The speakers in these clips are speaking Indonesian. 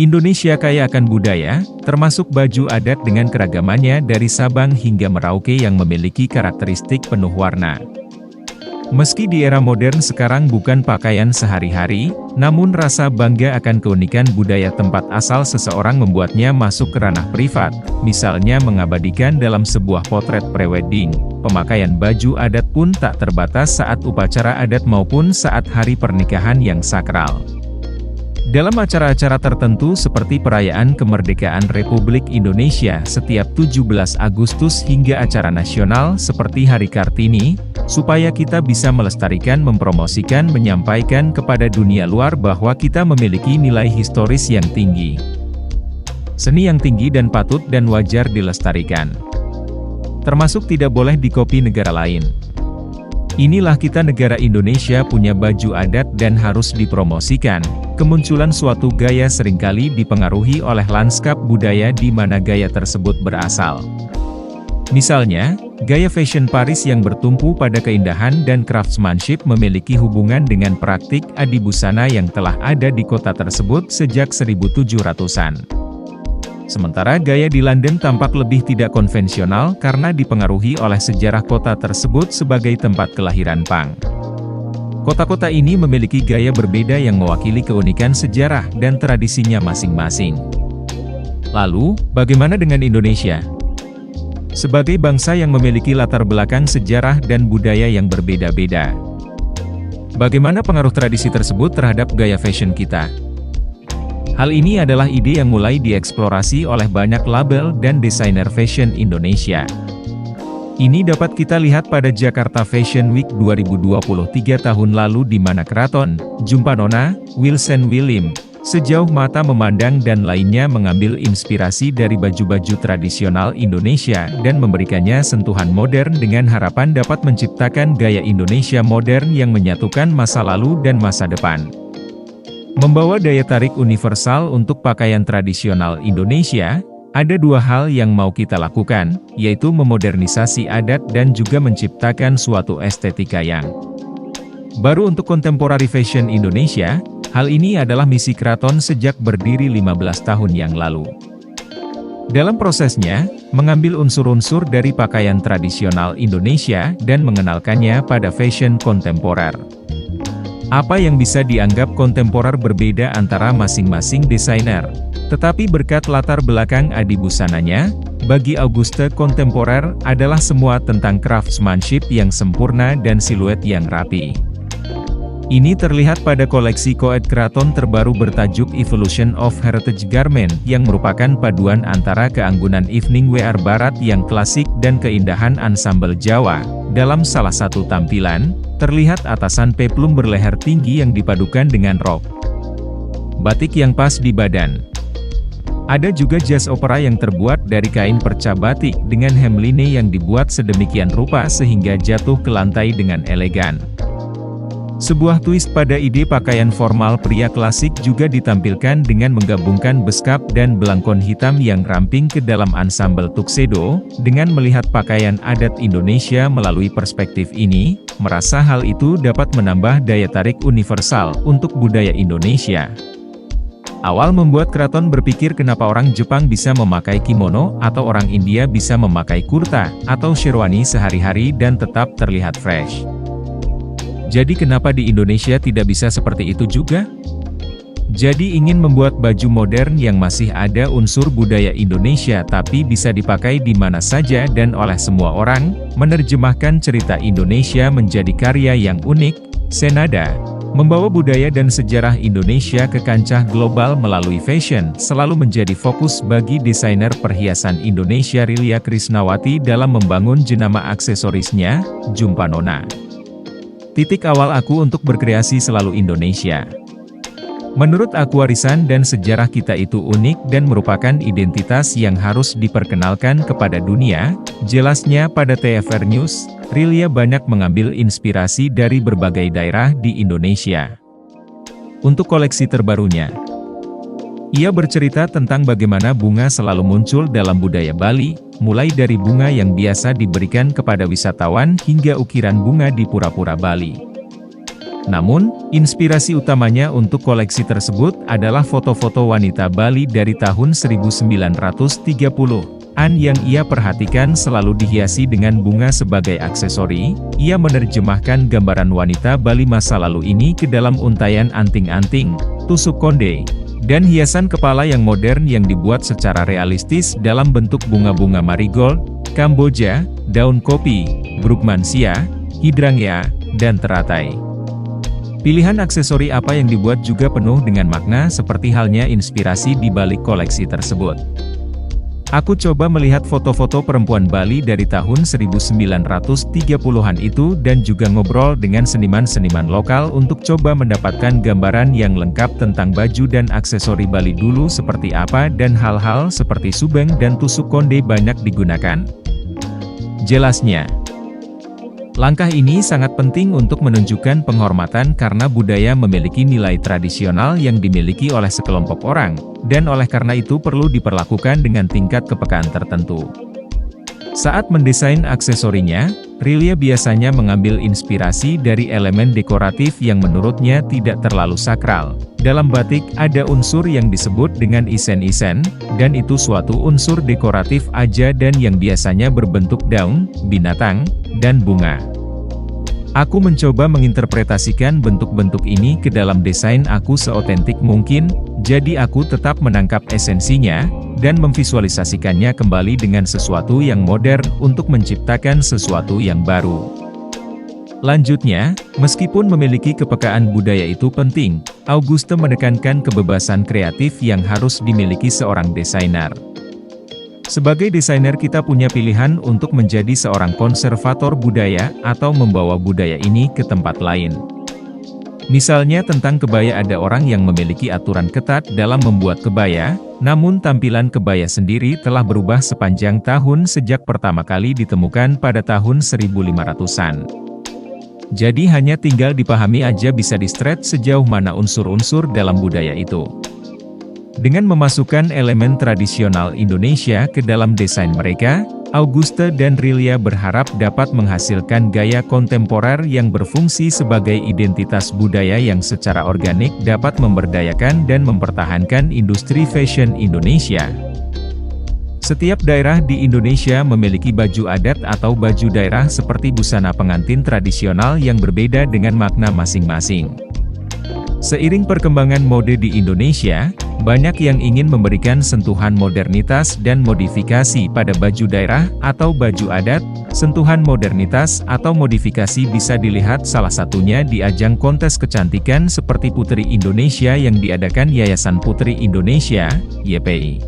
Indonesia kaya akan budaya, termasuk baju adat dengan keragamannya dari Sabang hingga Merauke yang memiliki karakteristik penuh warna. Meski di era modern sekarang bukan pakaian sehari-hari, namun rasa bangga akan keunikan budaya tempat asal seseorang membuatnya masuk ke ranah privat, misalnya mengabadikan dalam sebuah potret prewedding. Pemakaian baju adat pun tak terbatas saat upacara adat maupun saat hari pernikahan yang sakral. Dalam acara-acara tertentu seperti perayaan kemerdekaan Republik Indonesia setiap 17 Agustus hingga acara nasional seperti Hari Kartini, supaya kita bisa melestarikan, mempromosikan, menyampaikan kepada dunia luar bahwa kita memiliki nilai historis yang tinggi. Seni yang tinggi dan patut dan wajar dilestarikan. Termasuk tidak boleh dikopi negara lain. Inilah kita negara Indonesia punya baju adat dan harus dipromosikan. Kemunculan suatu gaya seringkali dipengaruhi oleh lanskap budaya di mana gaya tersebut berasal. Misalnya, gaya fashion Paris yang bertumpu pada keindahan dan craftsmanship memiliki hubungan dengan praktik adibusana yang telah ada di kota tersebut sejak 1700-an. Sementara gaya di London tampak lebih tidak konvensional karena dipengaruhi oleh sejarah kota tersebut sebagai tempat kelahiran punk. Kota-kota ini memiliki gaya berbeda yang mewakili keunikan sejarah dan tradisinya masing-masing. Lalu, bagaimana dengan Indonesia? Sebagai bangsa yang memiliki latar belakang sejarah dan budaya yang berbeda-beda, bagaimana pengaruh tradisi tersebut terhadap gaya fashion kita? Hal ini adalah ide yang mulai dieksplorasi oleh banyak label dan desainer fashion Indonesia. Ini dapat kita lihat pada Jakarta Fashion Week 2023 tahun lalu di mana Kraton, Jumpanona, Wilson William, Sejauh Mata Memandang dan lainnya mengambil inspirasi dari baju-baju tradisional Indonesia dan memberikannya sentuhan modern dengan harapan dapat menciptakan gaya Indonesia modern yang menyatukan masa lalu dan masa depan. Membawa daya tarik universal untuk pakaian tradisional Indonesia, ada dua hal yang mau kita lakukan, yaitu memodernisasi adat dan juga menciptakan suatu estetika yang baru untuk contemporary fashion Indonesia. Hal ini adalah misi Kraton sejak berdiri 15 tahun yang lalu. Dalam prosesnya, mengambil unsur-unsur dari pakaian tradisional Indonesia dan mengenalkannya pada fashion kontemporer. Apa yang bisa dianggap kontemporer berbeda antara masing-masing desainer. Tetapi berkat latar belakang adibusananya, bagi Auguste kontemporer adalah semua tentang craftsmanship yang sempurna dan siluet yang rapi. Ini terlihat pada koleksi Coed Kraton terbaru bertajuk Evolution of Heritage Garment yang merupakan paduan antara keanggunan evening wear barat yang klasik dan keindahan ansambel Jawa. Dalam salah satu tampilan, terlihat atasan peplum berleher tinggi yang dipadukan dengan rok batik yang pas di badan. Ada juga jas opera yang terbuat dari kain perca batik dengan hem line yang dibuat sedemikian rupa sehingga jatuh ke lantai dengan elegan. Sebuah twist pada ide pakaian formal pria klasik juga ditampilkan dengan menggabungkan beskap dan belangkon hitam yang ramping ke dalam ansambel tuxedo. Dengan melihat pakaian adat Indonesia melalui perspektif ini, merasa hal itu dapat menambah daya tarik universal untuk budaya Indonesia. Awal membuat Kraton berpikir kenapa orang Jepang bisa memakai kimono, atau orang India bisa memakai kurta, atau sherwani sehari-hari dan tetap terlihat fresh. Jadi kenapa di Indonesia tidak bisa seperti itu juga? Jadi ingin membuat baju modern yang masih ada unsur budaya Indonesia tapi bisa dipakai di mana saja dan oleh semua orang, menerjemahkan cerita Indonesia menjadi karya yang unik, senada. Membawa budaya dan sejarah Indonesia ke kancah global melalui fashion selalu menjadi fokus bagi desainer perhiasan Indonesia Rilia Krisnawati dalam membangun jenama aksesorisnya, Jumpanona. Titik awal aku untuk berkreasi selalu Indonesia. Menurut aku warisan dan sejarah kita itu unik dan merupakan identitas yang harus diperkenalkan kepada dunia, jelasnya pada TVR News. Rilia banyak mengambil inspirasi dari berbagai daerah di Indonesia. Untuk koleksi terbarunya, ia bercerita tentang bagaimana bunga selalu muncul dalam budaya Bali, mulai dari bunga yang biasa diberikan kepada wisatawan hingga ukiran bunga di pura-pura Bali. Namun, inspirasi utamanya untuk koleksi tersebut adalah foto-foto wanita Bali dari tahun 1930-an yang ia perhatikan selalu dihiasi dengan bunga sebagai aksesori. Ia menerjemahkan gambaran wanita Bali masa lalu ini ke dalam untayan anting-anting, tusuk konde, dan hiasan kepala yang modern yang dibuat secara realistis dalam bentuk bunga-bunga marigold, kamboja, daun kopi, brugmansia, hydrangea, dan teratai. Pilihan aksesori apa yang dibuat juga penuh dengan makna seperti halnya inspirasi di balik koleksi tersebut. Aku coba melihat foto-foto perempuan Bali dari tahun 1930-an itu dan juga ngobrol dengan seniman-seniman lokal untuk coba mendapatkan gambaran yang lengkap tentang baju dan aksesori Bali dulu seperti apa dan hal-hal seperti subeng dan tusuk konde banyak digunakan. Jelasnya, langkah ini sangat penting untuk menunjukkan penghormatan karena budaya memiliki nilai tradisional yang dimiliki oleh sekelompok orang, dan oleh karena itu perlu diperlakukan dengan tingkat kepekaan tertentu. Saat mendesain aksesorinya, Rilia biasanya mengambil inspirasi dari elemen dekoratif yang menurutnya tidak terlalu sakral. Dalam batik ada unsur yang disebut dengan isen-isen, dan itu suatu unsur dekoratif aja dan yang biasanya berbentuk daun, binatang, dan bunga. Aku mencoba menginterpretasikan bentuk-bentuk ini ke dalam desain aku seotentik mungkin, jadi aku tetap menangkap esensinya, dan memvisualisasikannya kembali dengan sesuatu yang modern untuk menciptakan sesuatu yang baru. Lanjutnya, meskipun memiliki kepekaan budaya itu penting, Auguste menekankan kebebasan kreatif yang harus dimiliki seorang desainer. Sebagai desainer kita punya pilihan untuk menjadi seorang konservator budaya atau membawa budaya ini ke tempat lain. Misalnya tentang kebaya ada orang yang memiliki aturan ketat dalam membuat kebaya, namun tampilan kebaya sendiri telah berubah sepanjang tahun sejak pertama kali ditemukan pada tahun 1500-an. Jadi hanya tinggal dipahami aja bisa di-stretch sejauh mana unsur-unsur dalam budaya itu. Dengan memasukkan elemen tradisional Indonesia ke dalam desain mereka, Auguste dan Rilia berharap dapat menghasilkan gaya kontemporer yang berfungsi sebagai identitas budaya yang secara organik dapat memberdayakan dan mempertahankan industri fashion Indonesia. Setiap daerah di Indonesia memiliki baju adat atau baju daerah seperti busana pengantin tradisional yang berbeda dengan makna masing-masing. Seiring perkembangan mode di Indonesia, banyak yang ingin memberikan sentuhan modernitas dan modifikasi pada baju daerah atau baju adat. Sentuhan modernitas atau modifikasi bisa dilihat salah satunya di ajang kontes kecantikan seperti Putri Indonesia yang diadakan Yayasan Putri Indonesia, YPI.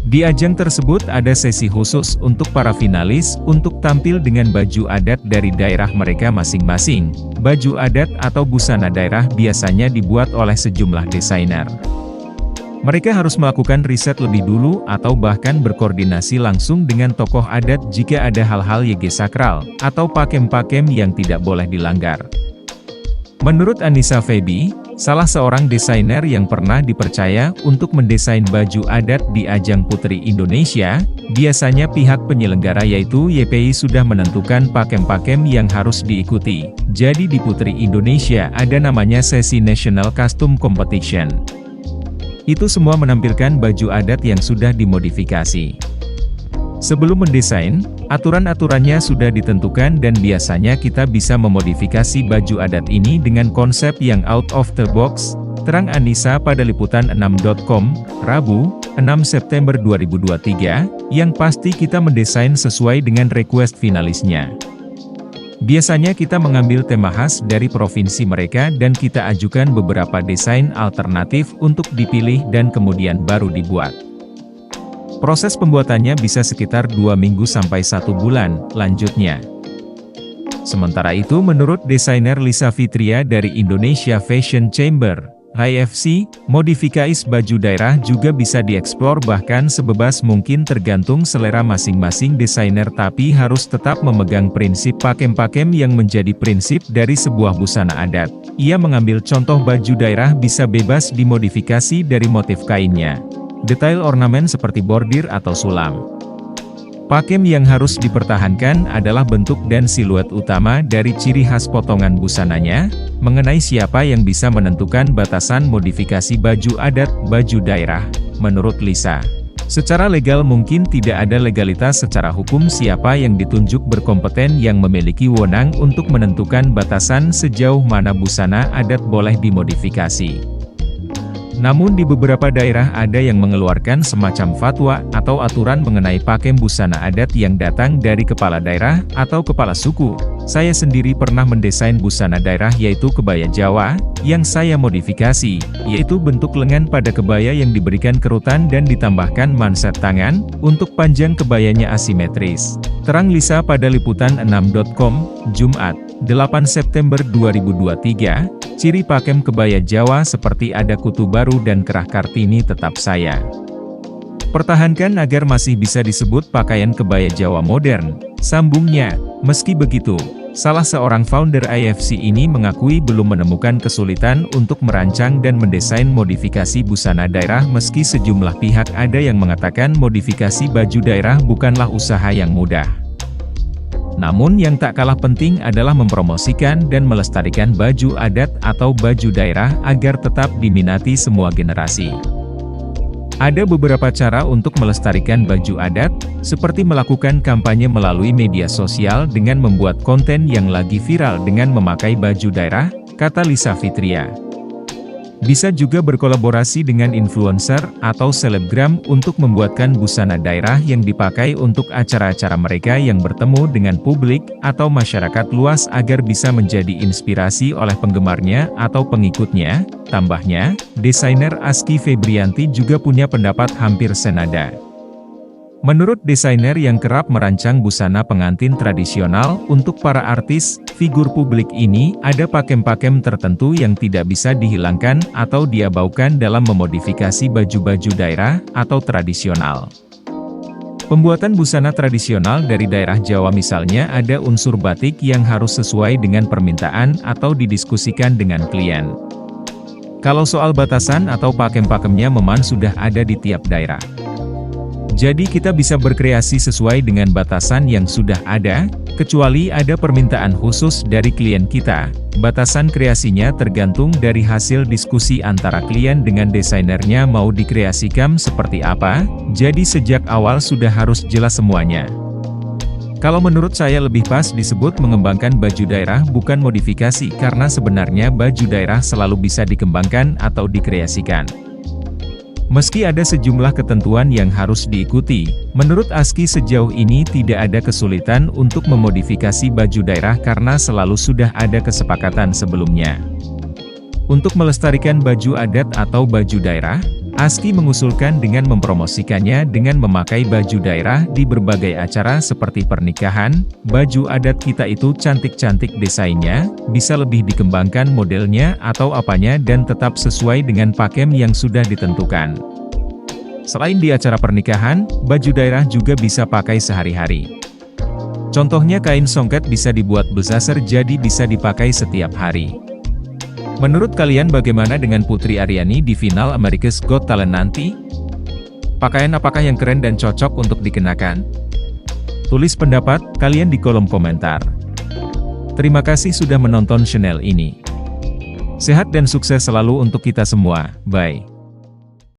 Di ajang tersebut ada sesi khusus untuk para finalis untuk tampil dengan baju adat dari daerah mereka masing-masing. Baju adat atau busana daerah biasanya dibuat oleh sejumlah desainer. Mereka harus melakukan riset lebih dulu atau bahkan berkoordinasi langsung dengan tokoh adat jika ada hal-hal YG sakral, atau pakem-pakem yang tidak boleh dilanggar. Menurut Anissa Feby, salah seorang desainer yang pernah dipercaya untuk mendesain baju adat di ajang Putri Indonesia, biasanya pihak penyelenggara yaitu YPI sudah menentukan pakem-pakem yang harus diikuti. Jadi di Putri Indonesia ada namanya sesi National Costume Competition. Itu semua menampilkan baju adat yang sudah dimodifikasi. Sebelum mendesain, aturan-aturannya sudah ditentukan dan biasanya kita bisa memodifikasi baju adat ini dengan konsep yang out of the box, terang Anissa pada liputan6.com, Rabu, 6 September 2023, yang pasti kita mendesain sesuai dengan request finalisnya. Biasanya kita mengambil tema khas dari provinsi mereka dan kita ajukan beberapa desain alternatif untuk dipilih dan kemudian baru dibuat. Proses pembuatannya bisa sekitar 2 minggu sampai 1 bulan, lanjutnya. Sementara itu menurut desainer Lisa Fitria dari Indonesia Fashion Chamber, IFC, modifikasi baju daerah juga bisa dieksplor bahkan sebebas mungkin tergantung selera masing-masing desainer tapi harus tetap memegang prinsip pakem-pakem yang menjadi prinsip dari sebuah busana adat. Ia mengambil contoh baju daerah bisa bebas dimodifikasi dari motif kainnya. Detail ornamen seperti bordir atau sulam. Pakem yang harus dipertahankan adalah bentuk dan siluet utama dari ciri khas potongan busananya, mengenai siapa yang bisa menentukan batasan modifikasi baju adat, baju daerah. Menurut Lisa, secara legal mungkin tidak ada legalitas secara hukum siapa yang ditunjuk berkompeten yang memiliki wewenang untuk menentukan batasan sejauh mana busana adat boleh dimodifikasi. Namun di beberapa daerah ada yang mengeluarkan semacam fatwa atau aturan mengenai pakem busana adat yang datang dari kepala daerah atau kepala suku. Saya sendiri pernah mendesain busana daerah yaitu kebaya Jawa, yang saya modifikasi, yaitu bentuk lengan pada kebaya yang diberikan kerutan dan ditambahkan manset tangan, untuk panjang kebayanya asimetris. Terang Lisa pada liputan6.com, Jumat, 8 September 2023, ciri pakem kebaya Jawa seperti ada kutu baru dan kerah Kartini tetap saya pertahankan agar masih bisa disebut pakaian kebaya Jawa modern. Sambungnya, meski begitu, salah seorang founder IFC ini mengakui belum menemukan kesulitan untuk merancang dan mendesain modifikasi busana daerah meski sejumlah pihak ada yang mengatakan modifikasi baju daerah bukanlah usaha yang mudah. Namun yang tak kalah penting adalah mempromosikan dan melestarikan baju adat atau baju daerah agar tetap diminati semua generasi. Ada beberapa cara untuk melestarikan baju adat, seperti melakukan kampanye melalui media sosial dengan membuat konten yang lagi viral dengan memakai baju daerah, kata Lisa Fitria. Bisa juga berkolaborasi dengan influencer atau selebgram untuk membuatkan busana daerah yang dipakai untuk acara-acara mereka yang bertemu dengan publik atau masyarakat luas agar bisa menjadi inspirasi oleh penggemarnya atau pengikutnya. Tambahnya, desainer Aski Febrianti juga punya pendapat hampir senada. Menurut desainer yang kerap merancang busana pengantin tradisional untuk para artis, figur publik ini, ada pakem-pakem tertentu yang tidak bisa dihilangkan atau diabaikan dalam memodifikasi baju-baju daerah atau tradisional. Pembuatan busana tradisional dari daerah Jawa misalnya ada unsur batik yang harus sesuai dengan permintaan atau didiskusikan dengan klien. Kalau soal batasan atau pakem-pakemnya memang sudah ada di tiap daerah. Jadi kita bisa berkreasi sesuai dengan batasan yang sudah ada, kecuali ada permintaan khusus dari klien kita. Batasan kreasinya tergantung dari hasil diskusi antara klien dengan desainernya mau dikreasikan seperti apa, jadi sejak awal sudah harus jelas semuanya. Kalau menurut saya lebih pas disebut mengembangkan baju daerah bukan modifikasi karena sebenarnya baju daerah selalu bisa dikembangkan atau dikreasikan. Meski ada sejumlah ketentuan yang harus diikuti, menurut Aski sejauh ini tidak ada kesulitan untuk memodifikasi baju daerah karena selalu sudah ada kesepakatan sebelumnya. Untuk melestarikan baju adat atau baju daerah, Aski mengusulkan dengan mempromosikannya dengan memakai baju daerah di berbagai acara seperti pernikahan. Baju adat kita itu cantik-cantik desainnya, bisa lebih dikembangkan modelnya atau apanya dan tetap sesuai dengan pakem yang sudah ditentukan. Selain di acara pernikahan, baju daerah juga bisa pakai sehari-hari. Contohnya kain songket bisa dibuat besar jadi bisa dipakai setiap hari. Menurut kalian bagaimana dengan Putri Aryani di final America's Got Talent nanti? Pakaian apakah yang keren dan cocok untuk dikenakan? Tulis pendapat kalian di kolom komentar. Terima kasih sudah menonton channel ini. Sehat dan sukses selalu untuk kita semua, bye.